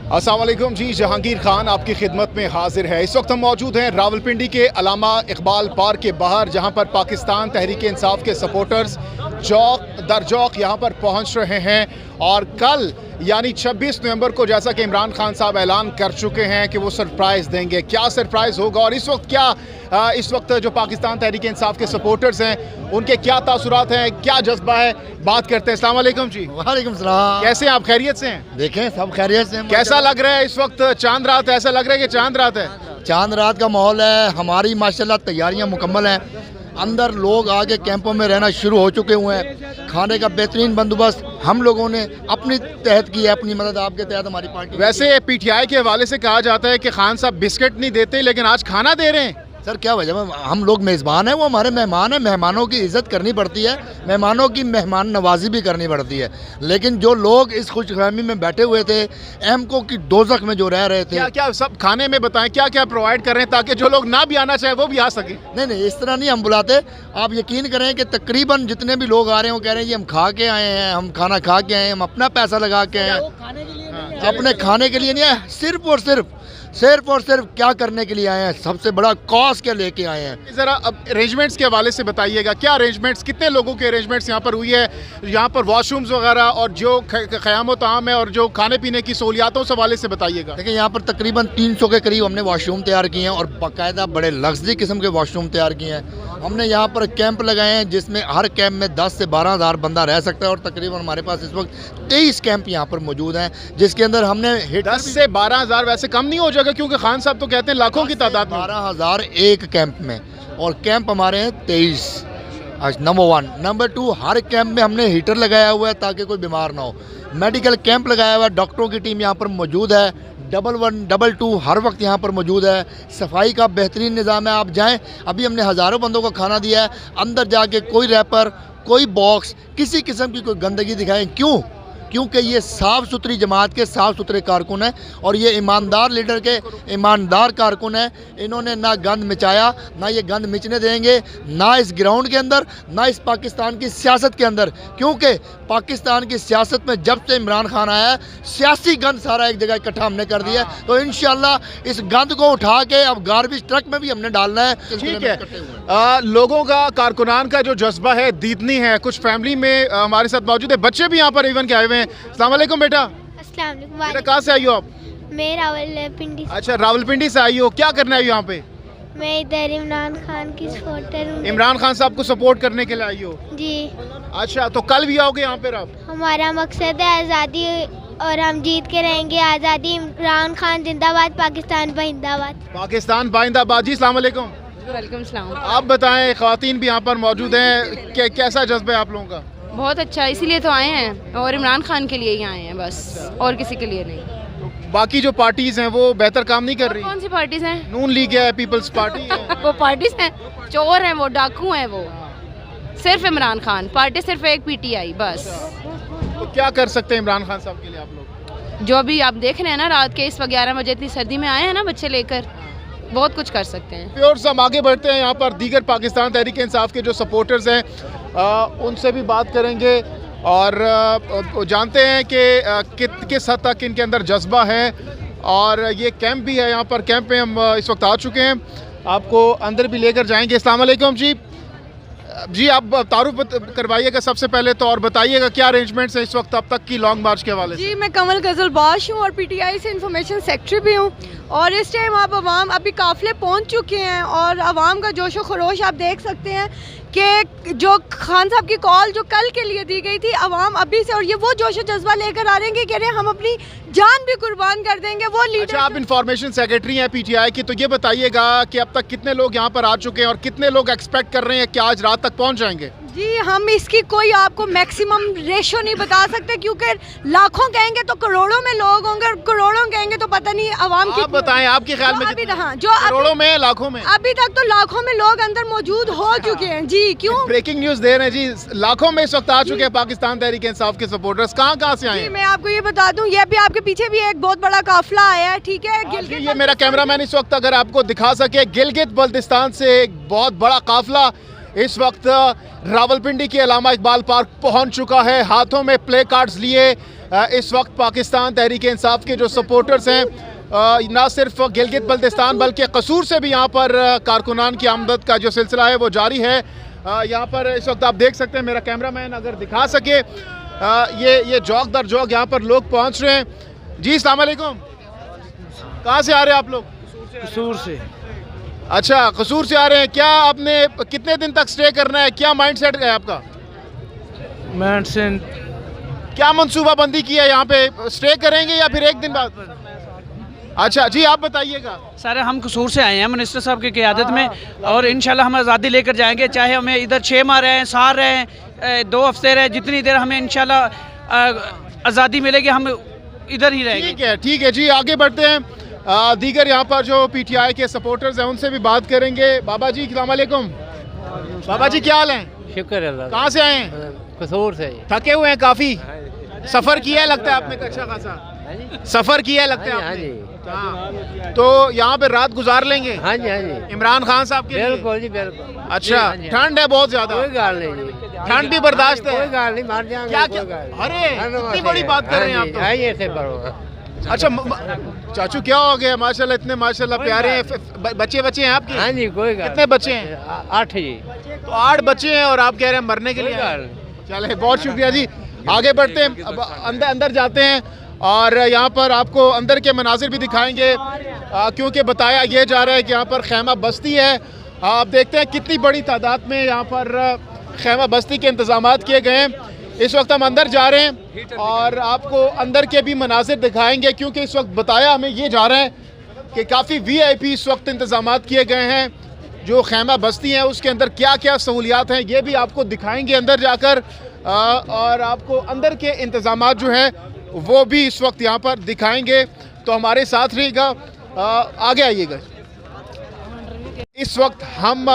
अस्सलाम वालेकुम जी, जहांगीर खान आपकी खिदमत में हाजिर है। इस वक्त हम मौजूद हैं रावलपिंडी के अलामा इकबाल पार्क के बाहर, जहां पर पाकिस्तान तहरीक इंसाफ के सपोर्टर्स चौक दर चौक यहां पर पहुंच रहे हैं। और कल यानी 26 नवंबर को जैसा कि इमरान खान साहब ऐलान कर चुके हैं कि वो सरप्राइज़ देंगे। क्या सरप्राइज़ होगा और इस वक्त इस वक्त जो पाकिस्तान तहरीक इंसाफ के सपोर्टर्स हैं उनके क्या तासुरात हैं, क्या जज्बा है, बात करते हैं। अस्सलाम वालेकुम जी। वालेकुम सलाम। कैसे हैं आप, खैरियत से हैं? देखें सब खैरियत से हैं। कैसा लग रहा है इस वक्त? चांद रात, ऐसा लग रहा है कि चांद रात है? चांद रात का माहौल है। हमारी माशाल्लाह तैयारियां मुकम्मल हैं। अंदर लोग आगे कैंपों में रहना शुरू हो चुके हुए हैं। खाने का बेहतरीन बंदोबस्त हम लोगों ने अपनी तहत की है, अपनी मदद आपके तहत हमारी पार्टी। वैसे पीटीआई के हवाले से कहा जाता है कि खान साहब बिस्किट नहीं देते लेकिन आज खाना दे रहे हैं। सर क्या वजह? हम लोग मेज़बान हैं, वो हमारे मेहमान हैं। मेहमानों की इज़्ज़त करनी पड़ती है, मेहमानों की मेहमान नवाजी भी करनी पड़ती है। लेकिन जो लोग इस खुशफहमी में बैठे हुए थे, एमको की दोज़ख में जो रह रहे थे, क्या क्या सब खाने में बताएं, क्या क्या प्रोवाइड कर रहे हैं ताकि जो लोग ना भी आना चाहे वो भी आ सके? नहीं इस तरह नहीं हम बुलाते। आप यकीन करें कि तकरीबन जितने भी लोग आ रहे हैं वो कह रहे हैं जी हम खा के आए हैं, हम खाना खा के आए हैं, हम अपना पैसा लगा के आए हैं। अपने खाने के लिए नहीं आए, सिर्फ और सिर्फ क्या करने के लिए आए हैं? सबसे बड़ा कॉज क्या लेके आए हैं? ज़रा अब अरेंजमेंट्स के हवाले से बताइएगा, क्या अरेंजमेंट्स, कितने लोगों के अरेंजमेंट्स यहाँ पर हुई है? यहाँ पर वॉशरूम्स वगैरह और जो क़याम ताम है और जो खाने पीने की सहूलियातों से हवाले से बताइएगा। देखिए यहाँ पर तकरीबन 300 के करीब हमने वॉशरूम तैयार किए हैं और बाकायदा बड़े लग्जरी किस्म के वॉशरूम तैयार किए हैं। हमने यहाँ पर कैंप लगाए हैं जिसमें हर कैंप में 10 से 12 हज़ार बंदा रह सकता है और तकरीबन हमारे पास इस वक्त 23 कैंप यहाँ पर मौजूद हैं, जिसके अंदर हमने 10 से 12 हज़ार वैसे कम नहीं हो जाएगा? क्योंकि खान साहब तो कहते हैं लाखों की तादाद में। 12,000 एक कैंप में, और कैंप हमारे हैं 23। नंबर 1। नंबर 2, हर कैंप में हमने हीटर लगाया हुआ है ताकि कोई बीमार ना हो। मेडिकल कैंप लगाया हुआ है, डॉक्टरों की टीम यहाँ पर मौजूद है। 112, 122 हर वक्त यहाँ पर मौजूद है। सफाई का बेहतरीन निज़ाम है। आप जाएं, अभी हमने हज़ारों बंदों को खाना दिया है। अंदर जाके कोई रैपर, कोई बॉक्स, किसी किस्म की कोई गंदगी दिखाएं। क्योंकि ये साफ़ सुथरी जमात के साफ़ सुथरे कारकुन हैं और ये ईमानदार लीडर के ईमानदार कारकुन हैं। इन्होंने ना गंद मचाया, ना ये गंद मिचने देंगे, ना इस ग्राउंड के अंदर, ना इस पाकिस्तान की सियासत के अंदर। क्योंकि पाकिस्तान की सियासत में जब से इमरान खान आया है, सियासी गंद सारा एक जगह इकट्ठा हमने कर दिया है। तो इंशाल्लाह इस गंद को उठा के अब गार्बेज ट्रक में भी हमने डालना है। ठीक है। लोगों का, कारकुनान का जो जज्बा है दीदनी है। कुछ फैमिली में हमारे साथ मौजूद है, बच्चे भी यहाँ पर इवन के आए हुए हैं। अस्सलाम वालेकुम बेटा। अस्सलाम वालेकुम। बेटा कहाँ से आई हो आप? मैं रावलपिंडी। अच्छा, रावलपिंडी से आई हो। क्या करने आई हो यहाँ पे? मैं इधर इमरान खान की सपोर्टर हूँ। इमरान खान साहब को सपोर्ट करने के लिए आई हो? जी। अच्छा, तो कल भी आओगे यहाँ पे आप? हमारा मकसद है आज़ादी और हम जीत के रहेंगे। आज़ादी, इमरान खान जिंदाबाद, पाकिस्तान जिंदाबाद। पाकिस्तान जिंदाबाद। जी अस्सलाम वालेकुम। वेलकम सलाम। आप बताएं, ख़वातीन भी यहाँ पर मौजूद हैं, कैसा जज्बा है आप लोगों का? बहुत अच्छा, इसीलिए तो आए हैं और इमरान खान के लिए ही आए हैं बस, और किसी के लिए नहीं। बाकी जो पार्टीज हैं वो बेहतर काम नहीं कर रही? कौन सी पार्टीज हैं? नून लीग है, पीपल्स पार्टी है। वो पार्टीज हैं, चोर हैं, वो डाकू हैं। वो सिर्फ इमरान खान पार्टी, सिर्फ एक पीटीआई बस। तो क्या कर सकते हैं इमरान खान साहब के लिए आप लोग? जो अभी आप देख रहे हैं ना, रात के इस 11 बजे इतनी सर्दी में आए हैं ना बच्चे लेकर, बहुत कुछ कर सकते हैं। प्योर हम आगे बढ़ते हैं। यहाँ पर दीगर पाकिस्तान तहरीक इंसाफ के जो सपोर्टर्स हैं उनसे भी बात करेंगे और जानते हैं कि किस हद तक इनके अंदर जज्बा है। और ये कैंप भी है, यहाँ पर कैंप में हम इस वक्त आ चुके हैं, आपको अंदर भी लेकर जाएंगे। अस्सलाम वालेकुम जी, आप तारुफ करवाइएगा सबसे पहले तो, और बताइएगा क्या अरेंजमेंट्स हैं इस वक्त अब तक की लॉन्ग मार्च के हवाले से? जी, मैं कमल गजलबाश हूँ और पीटीआई से इंफॉर्मेशन सेक्रेटरी भी हूँ। और इस टाइम आप अवाम अभी काफ़िले पहुँच चुके हैं और अवाम का जोशो खरोश आप देख सकते हैं कि जो खान साहब की कॉल जो कल के लिए दी गई थी, अवाम अभी से, और ये वो जोशो जज्बा लेकर आ रहे हैं कि कह रहे हैं हम अपनी जान भी कुर्बान कर देंगे। वो लीडर। अच्छा, आप इंफॉर्मेशन सेक्रेटरी हैं पीटीआई की, तो ये बताइएगा कि अब तक कितने लोग यहाँ पर आ चुके हैं और कितने लोग एक्सपेक्ट कर रहे हैं कि आज रात तक पहुँच जाएंगे? जी, हम इसकी कोई आपको मैक्सिमम रेशो नहीं बता सकते क्योंकि लाखों कहेंगे तो करोड़ों में लोग होंगे, करोड़ों कहेंगे तो पता नहीं अवाम की। आप बताएं, आपके ख्याल में अभी कितने? जो करोड़ों में, लाखों में? अभी तक तो लाखों में लोग अंदर मौजूद हो चुके हैं। जी, क्यों? ब्रेकिंग न्यूज दे रहे हैं जी, लाखों में इस वक्त आ चुके हैं पाकिस्तान तहरीक इंसाफ के सपोर्टर्स। कहाँ से आए हैं? मैं आपको ये बता दूं, ये भी आपके पीछे भी एक बहुत बड़ा काफिला आया है। ठीक है, गिलगित, ये मेरा कैमरामैन इस वक्त अगर आपको दिखा सके, गिलगित बल्तिस्तान से एक बहुत बड़ा काफिला इस वक्त रावलपिंडी के अलामा इकबाल पार्क पहुंच चुका है। हाथों में प्ले कार्ड्स लिए इस वक्त पाकिस्तान तहरीक इंसाफ के जो सपोर्टर्स हैं ना सिर्फ गिलगित बल्तिस्तान बल्कि कसूर से भी यहाँ पर कारकुनान की आमदद का जो सिलसिला है वो जारी है। यहाँ पर इस वक्त आप देख सकते हैं, मेरा कैमरामैन अगर दिखा सके, ये जौक दर जौक यहाँ पर लोग पहुँच रहे हैं। जी अस्सलाम वालेकुम, कहाँ से आ रहे हैं आप लोग? कसूर से। अच्छा, कसूर से आ रहे हैं। क्या आपने कितने दिन तक स्टे करना है, क्या माइंड सेट है आपका? मैं से क्या मंसूबाबंदी की है, यहाँ पे स्टे करेंगे या फिर एक दिन बाद? अच्छा जी, आप बताइएगा। सर हम कसूर से आए हैं मिनिस्टर साहब की क़यादत में, और इंशाल्लाह हम आज़ादी लेकर जाएंगे, चाहे हमें इधर 6 माह रहे हैं, साल रहे हैं, 2 हफ्ते रहे, जितनी देर हमें इंशाल्लाह आज़ादी मिलेगी हम इधर ही रहेंगे। ठीक है जी, आगे बढ़ते हैं। दीगर यहाँ पर जो PTI के सपोर्टर्स हैं उनसे भी बात करेंगे। बाबा जी अस्सलाम वालेकुम। बाबा जी क्या हाल है? शुक्र अल्लाह। कहाँ से आए हैं? कसूर से। थके हुए हैं काफ़ी? सफ़र किया है लगता है आपने अच्छा खासा? सफ़र किया है लगता है हाँ आपने? जी। हाँ, तो यहाँ पे रात गुजार लेंगे? हाँ जी, हाँ जी। इमरान खान साहब के लिए? बिल्कुल जी, बिल्कुल। अच्छा, ठंड है बहुत ज्यादा? कोई गाल नहीं जी, ठंड भी बर्दाश्त है? कोई गाल नहीं, मार जाएंगे। क्या क्या? अरे इतनी बड़ी बात कर रहे हैं आप तो। आइए से पढ़ो। अच्छा चाचू क्या हो गया? माशाल्लाह, इतने माशाल्लाह प्यारे हैं। बच्चे हैं आपके? हाँ जी, कोई गाल। कितने बच्चे हैं? 8 जी। तो 8 बच्चे हैं और आप कह रहे हैं मरने के लिए? चले, बहुत शुक्रिया जी। आगे बढ़ते हैं, अब अंदर जाते हैं और यहाँ पर आपको अंदर के मनाजिर भी दिखाएंगे, क्योंकि बताया यह जा रहा है कि यहाँ पर खैमा बस्ती है। आप देखते हैं कितनी बड़ी तादाद में यहाँ पर खैमा बस्ती के इंतजाम किए गए हैं। इस वक्त हम अंदर जा रहे हैं और आपको अंदर के भी मनाजिर दिखाएंगे, क्योंकि इस वक्त बताया हमें ये जा रहा है कि काफ़ी VIP इस वक्त इंतजाम किए गए हैं। जो खैमा बस्ती है उसके अंदर क्या क्या सहूलियात हैं ये भी आपको दिखाएंगे अंदर जाकर, और आपको अंदर के इंतजाम जो हैं वो भी इस वक्त यहाँ पर दिखाएंगे। तो हमारे साथ रहिएगा, आगे आइएगा। इस वक्त हम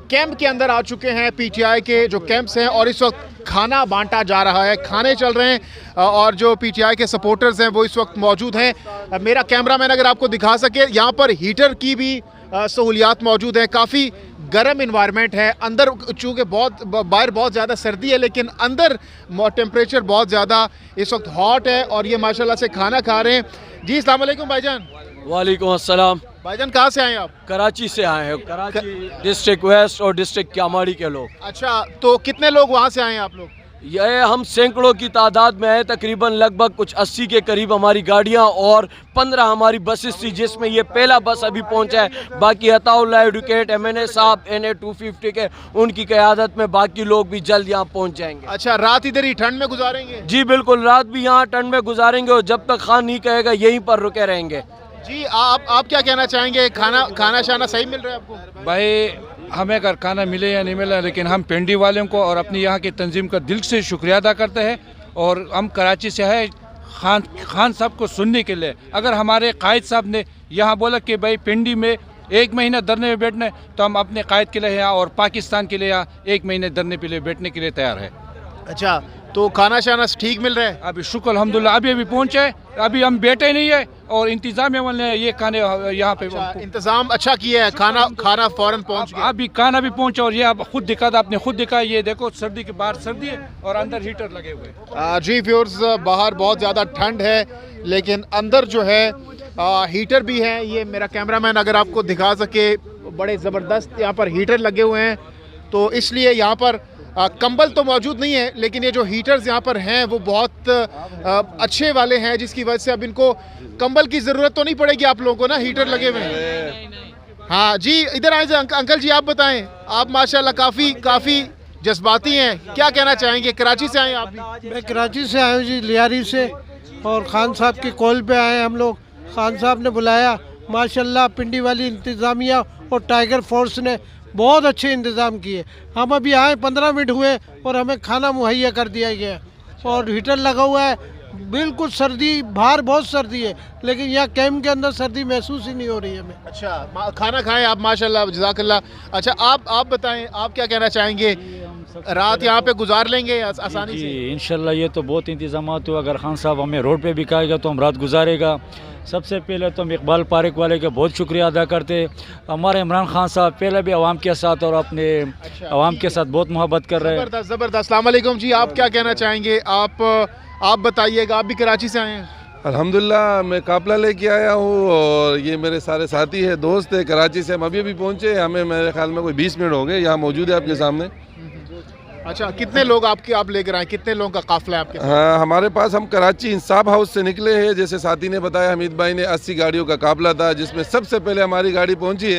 कैंप के अंदर आ चुके हैं, PTI के जो कैंप्स हैं, और इस वक्त खाना बांटा जा रहा है, खाने चल रहे हैं और जो PTI के सपोर्टर्स हैं वो इस वक्त मौजूद हैं। मेरा कैमरामैन अगर आपको दिखा सके, यहाँ पर हीटर की भी सहूलियात मौजूद है। काफ़ी गर्म इन्वायरमेंट है अंदर, चूँकि बाहर बहुत ज़्यादा सर्दी है लेकिन अंदर टेम्परेचर बहुत ज़्यादा इस वक्त हॉट है और ये माशाल्लाह से खाना खा रहे हैं। जी अस्सलाम वालेकुम भाईजान। वालेकुम अस्सलाम। भाईजान कहाँ से आए हैं आप? कराची से आए हैं, कराची डिस्ट्रिक्ट वेस्ट और डिस्ट्रिक्ट क्यामाड़ी के लोग। अच्छा, तो कितने लोग वहाँ से आए हैं आप लोग? ये हम सैकड़ों की तादाद में है, तकरीबन लगभग कुछ 80 के करीब हमारी गाड़ियाँ और 15 हमारी बसेस थी, जिसमें ये पहला बस अभी पहुंचा है। बाकी अताउल्लाह एडवोकेट MNA साहब NA 250 के उनकी क़यादत में बाकी लोग भी जल्द यहाँ पहुँच जाएंगे। अच्छा, रात इधर ही ठंड में गुजारेंगे? जी बिल्कुल, रात भी यहाँ ठंड में गुजारेंगे और जब तक खान नहीं कहेगा यहीं पर रुके रहेंगे। जी आप क्या कहना चाहेंगे? खाना शाना सही मिल रहा है आपको? भाई हमें अगर खाना मिले या नहीं मिले, लेकिन हम पिंडी वालों को और अपनी यहाँ की तंजीम का दिल से शुक्रिया अदा करते हैं। और हम कराची से है खान साहब को सुनने के लिए। अगर हमारे कायद साहब ने यहाँ बोला कि भाई पिंडी में 1 महीना धरने में बैठना है, तो हम अपने कायद के लिए यहाँ और पाकिस्तान के लिए यहाँ 1 महीने धरने के लिए बैठने के लिए तैयार है। अच्छा, तो खाना शाना ठीक मिल रहा है? अभी शुक्र अल्हम्दुलिल्लाह, अभी पहुँचे, अभी हम बैठे नहीं है और इंतजाम वाले ये खाने यहाँ पे इंतजाम अच्छा किया है, खाना फौरन पहुँच गया। अभी खाना भी पहुँचा और ये अब खुद दिखा था, आपने खुद दिखा, ये देखो सर्दी के बाहर सर्दी है और अंदर हीटर लगे हुए। जी व्यूअर्स, बाहर बहुत ज़्यादा ठंड है लेकिन अंदर जो है हीटर भी है। ये मेरा कैमरामैन अगर आपको दिखा सके, बड़े ज़बरदस्त यहाँ पर हीटर लगे हुए हैं। तो इसलिए यहाँ पर कंबल तो मौजूद नहीं है, लेकिन ये जो हीटर्स यहाँ पर हैं वो बहुत अच्छे वाले हैं, जिसकी वजह से अब इनको कंबल की ज़रूरत तो नहीं पड़ेगी आप लोगों को ना, हीटर लगे हुए हैं। हाँ जी, इधर आए अंकल जी, आप बताएं, आप माशाल्लाह काफ़ी जज्बाती हैं, क्या कहना चाहेंगे? कराची से आए आप भी? मैं कराची से आया हूँ जी, लियारी से, और खान साहब के कॉल पे आए हम लोग। खान साहब ने बुलाया, माशाल्लाह पिंडी वाली इंतज़ामिया और टाइगर फोर्स ने बहुत अच्छे इंतज़ाम किए। हम अभी आए 15 मिनट हुए और हमें खाना मुहैया कर दिया गया और हीटर लगा हुआ है। बिल्कुल सर्दी, बाहर बहुत सर्दी है लेकिन यहाँ कैंप के अंदर सर्दी महसूस ही नहीं हो रही है हमें। अच्छा, खाना खाएं आप, माशाल्लाह, जज़ाकल्लाह। अच्छा, आप बताएं, आप क्या कहना चाहेंगे? रात यहाँ पे गुजार लेंगे आसानी से? इंशाल्लाह, ये तो बहुत इंतजाम हुआ। अगर खान साहब हमें रोड पे भी कहेगा तो हम रात गुजारेगा। सबसे पहले तो हम इकबाल पारिक वाले का बहुत शुक्रिया अदा करते। हमारे इमरान खान साहब पहले भी आवाम के साथ और अपने आवाम के साथ बहुत मोहब्बत कर रहे हैं। ज़बरदस्त ज़बरदस्त। अस्सलाम वालेकुम जी, आप क्या कहना चाहेंगे? आप बताइएगा, आप भी कराची से आए हैं? अल्हम्दुलिल्लाह, मैं काफला लेके आया हूँ और ये मेरे सारे साथी है, दोस्त है। कराची से हम अभी पहुँचे, हमें मेरे ख्याल में कोई 20 मिनट हो गए, यहाँ मौजूद है आपके सामने। अच्छा, कितने लोग आप लेकर आए? कितने लोगों का काफिला है आपके साथ? हाँ, हमारे पास हम कराची इंसाफ हाउस से निकले हैं। जैसे साथी ने बताया, हमीद भाई ने 80 गाड़ियों का काफिला था, जिसमें सबसे पहले हमारी गाड़ी पहुँची है।